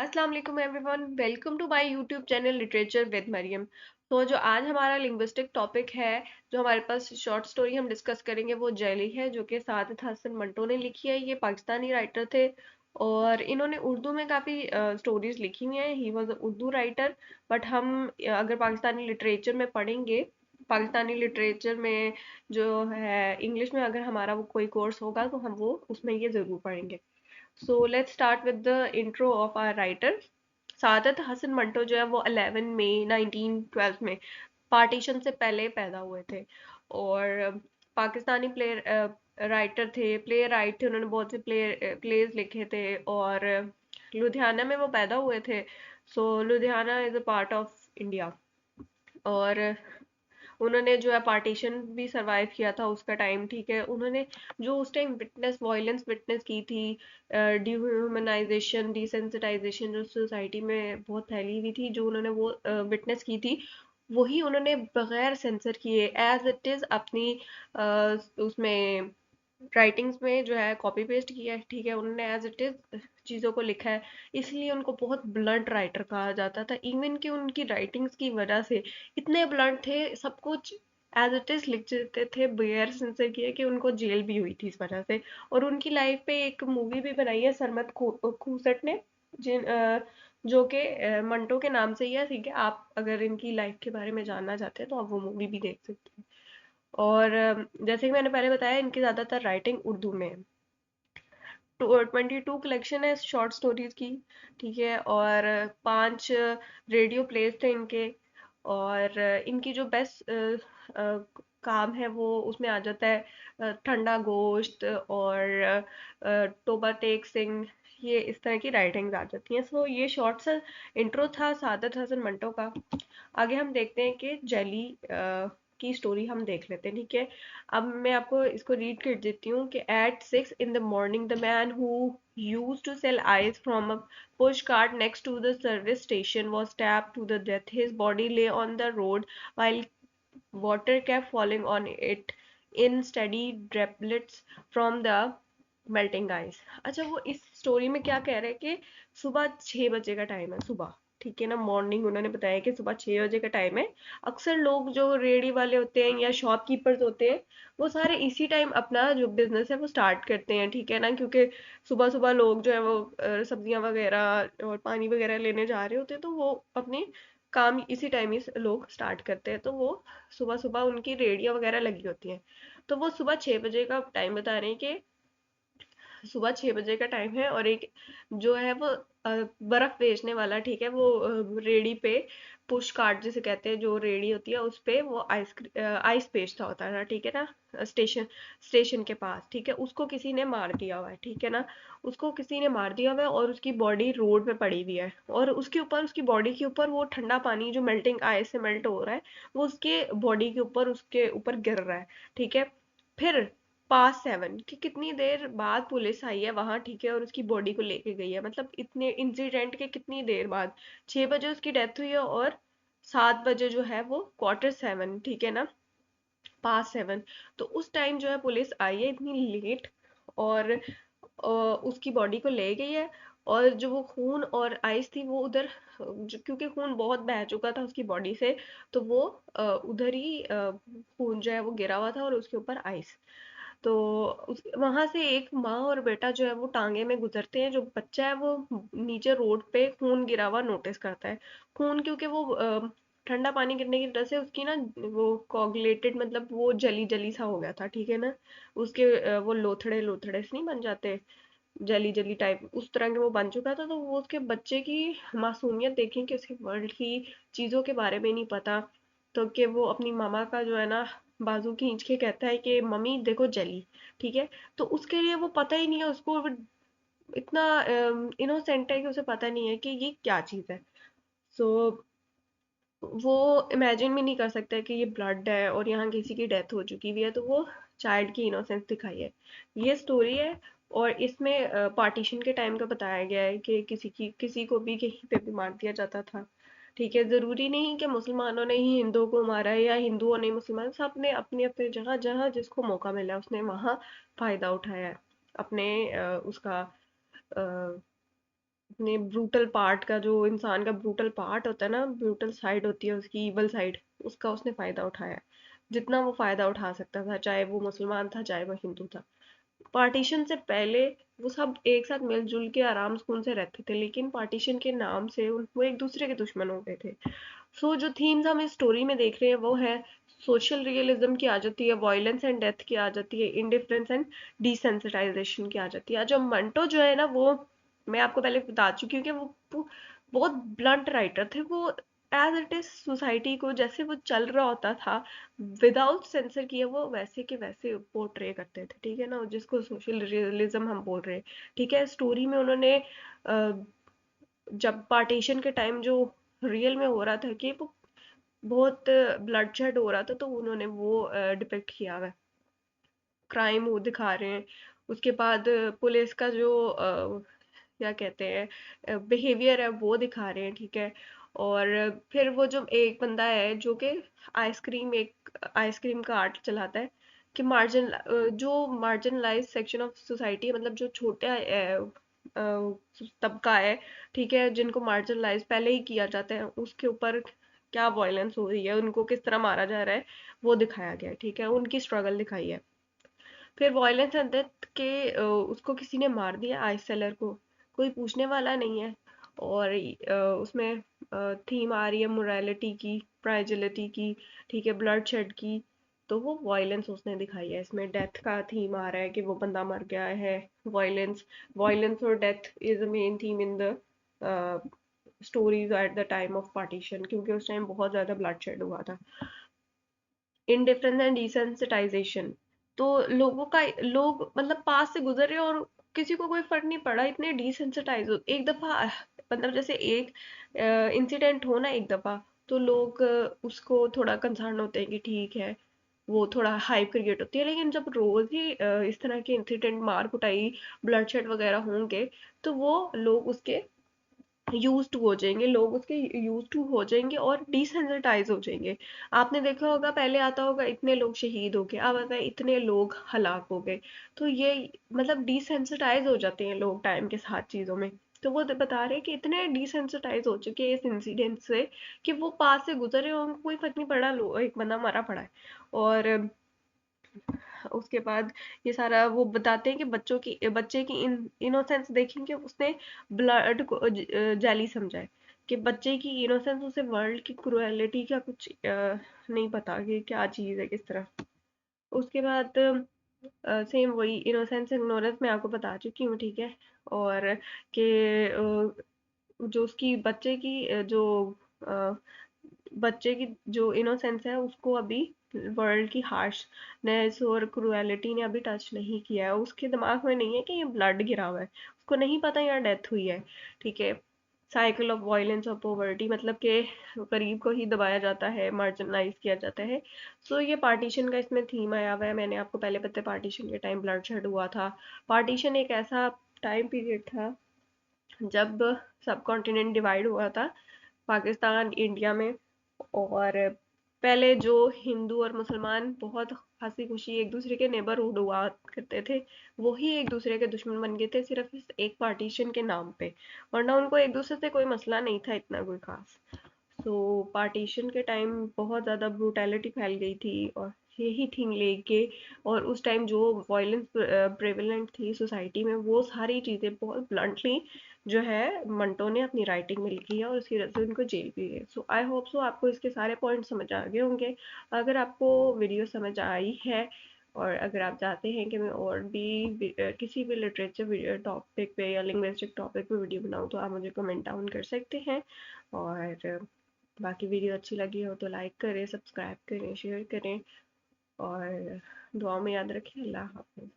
अस्सलाम वालेकुम everyone, welcome to my YouTube channel literature with Mariam. तो जो आज हमारा लिंग्विस्टिक टॉपिक है, जो हमारे पास शॉर्ट स्टोरी हम डिस्कस करेंगे वो जैली है, जो कि सादत हसन मंटो ने लिखी है। ये पाकिस्तानी राइटर थे और इन्होंने उर्दू में काफ़ी स्टोरीज लिखी हुई हैं। He was Urdu writer, but हम अगर पाकिस्तानी लिटरेचर में पढ़ेंगे, पाकिस्तानी लिटरेचर में जो है इंग्लिश में अगर हमारा वो कोई कोर्स होगा तो हम वो उसमें ये ज़रूर पढ़ेंगे। So let's start with the intro of our writer. Saadat Hasan Manto जो है वो 11 मई 1912 में पार्टीशन से पहले पैदा हुए थे और पाकिस्तानी प्लेयर राइटर थे, प्ले राइट थे। उन्होंने बहुत से प्लेज लिखे थे और लुधियाना में वो पैदा हुए थे। So Ludhiana is a part of India. और उन्होंने जो है पार्टीशन भी सरवाइव किया था उसका टाइम, ठीक है। उन्होंने जो उस टाइम विटनेस वायलेंस विटनेस की थी, डिह्यूमनाइजेशन डिसेंसिटाइजेशन जो सोसाइटी में बहुत फैली हुई थी, जो उन्होंने वो विटनेस की थी, वही उन्होंने बगैर सेंसर किए एज इट इज अपनी उसमें राइटिंग्स में जो है कॉपी पेस्ट किया है, ठीक है। उन्होंने एज इट इज चीज़ों को लिखा है, इसलिए उनको बहुत ब्लंट राइटर कहा जाता था। इवन कि उनकी राइटिंग्स की वजह से इतने ब्लंट थे, सब कुछ एज इट इज लिख देते थे बगैर सेंसर किए, कि उनको जेल भी हुई थी इस वजह से। और उनकी लाइफ पे एक मूवी भी बनाई है सरमद खूसट ने, जो कि मंटो के नाम से ही है, ठीक है। आप अगर इनकी लाइफ के बारे में जानना चाहते हैं तो आप वो मूवी भी देख सकते हैं। और जैसे कि मैंने पहले बताया, इनकी ज़्यादातर राइटिंग उर्दू में है। 22 कलेक्शन है शॉर्ट स्टोरीज की, ठीक है। और 5 रेडियो प्लेस थे इनके। और इनकी जो बेस्ट काम है वो उसमें आ जाता है ठंडा गोश्त और तोबा टेक सिंह। ये इस तरह की राइटिंग्स आ जाती हैं। सो ये शॉर्ट सा इंट्रो था सादत हसन मंटो का। आगे हम देखते हैं कि जेली की स्टोरी हम देख लेते हैं, ठीक है। अब मैं आपको इसको रीड कर देती हूँ कि at 6 in the morning the man who used to sell ice from a push cart next to the service station was stabbed to the death. His body lay on the road while water kept falling on it in steady droplets from the melting ice. अच्छा, वो इस story में क्या कह रहे हैं कि सुबह 6 बजे का टाइम है, सुबह, ठीक है ना, मॉर्निंग। उन्होंने बताया कि सुबह 6 बजे का टाइम है। अक्सर लोग जो रेडी वाले होते हैं या शॉपकीपर्स होते हैं, वो सारे इसी टाइम अपना जो बिजनेस है वो स्टार्ट करते हैं, ठीक है ना। क्योंकि सुबह सुबह लोग जो है वो सब्जियां वगैरह और पानी वगैरह लेने जा रहे होते हैं, तो वो अपने काम इसी टाइम ही लोग स्टार्ट करते हैं। तो वो सुबह सुबह उनकी रेडियां वगैरह लगी होती हैं। तो वो सुबह 6 बजे का टाइम बता रहे हैं कि सुबह 6 बजे का टाइम है। और एक जो है वो बर्फ बेचने वाला, ठीक है, वो रेडी पे पुश कार्ट जिसे कहते हैं, जो रेडी होती है उस पे वो आइस बेचता होता है ना, ठीक है ना। स्टेशन के पास, ठीक है। उसको किसी ने मार दिया हुआ है, ठीक है ना। उसको किसी ने मार दिया हुआ है और उसकी बॉडी रोड पे पड़ी हुई है। और उसके ऊपर, उसकी बॉडी के ऊपर वो ठंडा पानी जो मेल्टिंग आइस से मेल्ट हो रहा है, वो उसके बॉडी के ऊपर, उसके ऊपर गिर रहा है, ठीक है। फिर पास 7 कि कितनी देर बाद पुलिस आई है वहां, ठीक है, और उसकी बॉडी को लेके गई है। मतलब इतने इंसिडेंट के कितनी देर बाद, 6 बजे उसकी डेथ हुई है और 7 बजे जो है वो क्वार्टर 7, ठीक है ना, पास 7। तो उस टाइम जो है पुलिस आई है इतनी लेट, और उसकी बॉडी को ले गई है। और जो वो खून और आइस थी वो उधर, क्योंकि खून बहुत बह चुका था उसकी बॉडी से, तो वो उधर ही खून जो है वो गिरा हुआ था और उसके ऊपर आइस। तो वहां से एक माँ और बेटा जो है वो टांगे में गुजरते हैं। जो बच्चा है वो नीचे रोड पे खून गिरा हुआ नोटिस करता है। खून क्योंकि वो ठंडा पानी गिरने की वजह से उसकी ना वो कोगुलेटेड, मतलब वो जली जली सा हो गया था, ठीक है ना। उसके वो लोथड़े लोथड़े से नहीं बन जाते, जली जली टाइप, उस तरह के वो बन चुका था। तो वो उसके बच्चे की मासूमियत देखें कि उसके वर्ल्ड की चीजों के बारे में नहीं पता। तो कि वो अपनी मामा का जो है ना बाजू खींच के कहता है कि मम्मी देखो जली, ठीक है। तो उसके लिए वो पता ही नहीं है उसको, वो इतना इनोसेंट है कि उसे पता नहीं है कि ये क्या चीज है। सो वो इमेजिन भी नहीं कर सकता है कि ये ब्लड है और यहाँ किसी की डेथ हो चुकी हुई है। तो वो चाइल्ड की इनोसेंस दिखाई है, ये स्टोरी है। और इसमें पार्टीशन के टाइम का बताया गया है कि किसी को भी कहीं पे भी मार दिया जाता था, ठीक है। जरूरी नहीं कि मुसलमानों ने ही हिंदुओं को मारा है या हिंदुओं ने मुसलमान, सब ने अपनी अपनी जगह जहाँ जिसको मौका मिला उसने वहां फायदा उठाया है अपने उसका अपने ब्रूटल पार्ट का, जो इंसान का ब्रूटल पार्ट होता है ना, ब्रूटल साइड होती है उसकी, इवल साइड, उसका उसने फायदा उठाया है। जितना वो फायदा उठा सकता था, चाहे वो मुसलमान था चाहे वो हिंदू था। पार्टीशन से पहले वो सब एक साथ मिलजुल के आराम सुकून से रहते थे, लेकिन पार्टीशन के नाम से वो एक दूसरे के दुश्मन हो गए थे। सो जो थीम्स हम इस स्टोरी में देख रहे हैं वो है, सोशल रियलिज्म की आ जाती है, वायलेंस एंड डेथ की आ जाती है, इंडिफरेंस एंड डिसेंसिटाइजेशन की आ जाती है। जो मंटो जो है ना, वो मैं आपको पहले बता चुकी हूँ कि वो बहुत ब्लंट राइटर थे। वो एज इट इज सोसाइटी को जैसे वो चल रहा होता था, विदाउट सेंसर किए वो वैसे के वैसे पोर्ट्रे करते थे, ठीक है ना, जिसको सोशल रियलिज्म हम बोल रहे हैं। ठीक है, स्टोरी में उन्होंने जब पार्टीशन के टाइम जो रियल में हो रहा था कि वो बहुत ब्लडशेड हो रहा था, तो उन्होंने वो डिपिक्ट किया हुआ है, क्राइम वो दिखा रहे हैं। उसके बाद पुलिस का जो क्या कहते हैं बिहेवियर है वो दिखा रहे हैं, ठीक है। और फिर वो जो एक बंदा है जो कि आइसक्रीम का आर्ट चलाता है, कि जो मार्जिनलाइज सेक्शन ऑफ सोसाइटी है, मतलब जो छोटा तबका है, ठीक है, जिनको मार्जिनलाइज पहले ही किया जाता है, उसके ऊपर क्या वायलेंस हो रही है, उनको किस तरह मारा जा रहा है, वो दिखाया गया है, ठीक है, उनकी स्ट्रगल दिखाई है। फिर वॉयलेंस एंड डेथ के उसको किसी ने मार दिया, आइस सेलर को, कोई पूछने वाला नहीं है। और उसमें थीम आ रही है मोरालिटी की, फ्राइजिलिटी की, ठीक है, ब्लड शेड की। तो वो वॉयलेंस उसने दिखाई है, इसमें डेथ का थीम आ रहा है कि वो बंदा मर गया है। वॉयलेंस वॉयलेंस और death is the main theme in the stories at the time of partition, क्योंकि उस टाइम बहुत ज्यादा ब्लड शेड हुआ था। इंडिफरेंस एंड डिसेंसिटाइजेशन, तो लोग मतलब पास से गुजर रहे हैं और किसी को कोई फर्क नहीं पड़ा, इतने डिसेंसिटाइज हो एक दफा, मतलब जैसे एक इंसिडेंट हो ना एक दफा, तो लोग उसको थोड़ा कंसर्न होते हैं कि ठीक है, वो थोड़ा हाइप क्रिएट होती है। लेकिन जब रोज ही इस तरह के इंसिडेंट, मार कुटाई, ब्लडशेड वगैरह होंगे, तो वो लोग उसके यूज टू हो जाएंगे, लोग उसके यूज टू हो जाएंगे और डिसेंसिटाइज हो जाएंगे। आपने देखा होगा, पहले आता होगा इतने लोग शहीद हो गए, अब आता है इतने लोग हलाक हो गए। तो ये मतलब डिसेंसिटाइज हो जाते हैं लोग टाइम के साथ चीजों में। तो वो बता रहे हैं कि इतने डिसेंसिटाइज हो चुके हैं इस इंसिडेंट से, कि वो पास से गुजरे और उनको कोई फर्क नहीं पड़ा, एक बंदा मरा पड़ा है। और उसके बाद ये सारा वो बताते हैं कि बच्चे की इनोसेंस देखेंगे, उसने ब्लड को जैली समझा है, कि बच्चे की इनोसेंस, उसे वर्ल्ड की क्रुएलिटी का कुछ नहीं पता कि क्या चीज़ है किस तरह। उसके बाद सेम वही इनोसेंस इग्नोरेंस मैं आपको बता चुकी हूँ, ठीक है। और कि जो उसकी बच्चे की जो इनोसेंस है, उसको अभी वर्ल्ड की हार्शनेस और क्रुएलिटी ने अभी टच नहीं किया है, उसके दिमाग में नहीं है कि ये ब्लड गिरा हुआ है, उसको नहीं पता यहाँ डेथ हुई है, ठीक है। साइकिल ऑफ वायलेंस और पॉवर्टी, मतलब कि गरीब को ही दबाया जाता है, मार्जिनलाइज किया जाता है। सो ये पार्टीशन का इसमें थीम आया हुआ है। मैंने आपको पहले पता है पार्टीशन के टाइम ब्लड शेड हुआ था। पार्टीशन एक ऐसा टाइम पीरियड था जब सब कॉन्टिनेंट डिवाइड हुआ था, पाकिस्तान इंडिया में। और पहले जो हिंदू और मुसलमान बहुत हंसी खुशी एक दूसरे के नेबरहुड हुआ करते थे, वही एक दूसरे के दुश्मन बन गए थे, सिर्फ इस एक पार्टीशन के नाम पे। वरना उनको एक दूसरे से कोई मसला नहीं था इतना कोई खास। सो पार्टीशन के टाइम बहुत ज़्यादा ब्रूटैलिटी फैल गई थी, और यही थिंग लेके, और उस टाइम जो वायलेंस प्रेवलेंट थी सोसाइटी में, वो सारी चीज़ें बहुत ब्लंटली जो है मंटो ने अपनी राइटिंग में लिखी है, और उसकी वजह से उनको जेल भी गए। सो आई होप सो आपको इसके सारे पॉइंट समझ आ गए होंगे। अगर आपको वीडियो समझ आई है, और अगर आप चाहते हैं कि मैं और भी किसी भी लिटरेचर टॉपिक पे या लिंग्विस्टिक टॉपिक पे वीडियो बनाऊँ, तो आप मुझे कमेंट डाउन कर सकते हैं। और बाकी वीडियो अच्छी लगी हो तो लाइक करें, सब्सक्राइब करें, शेयर करें, और दुआ में याद रखें। अल्लाह हाफ़िज़।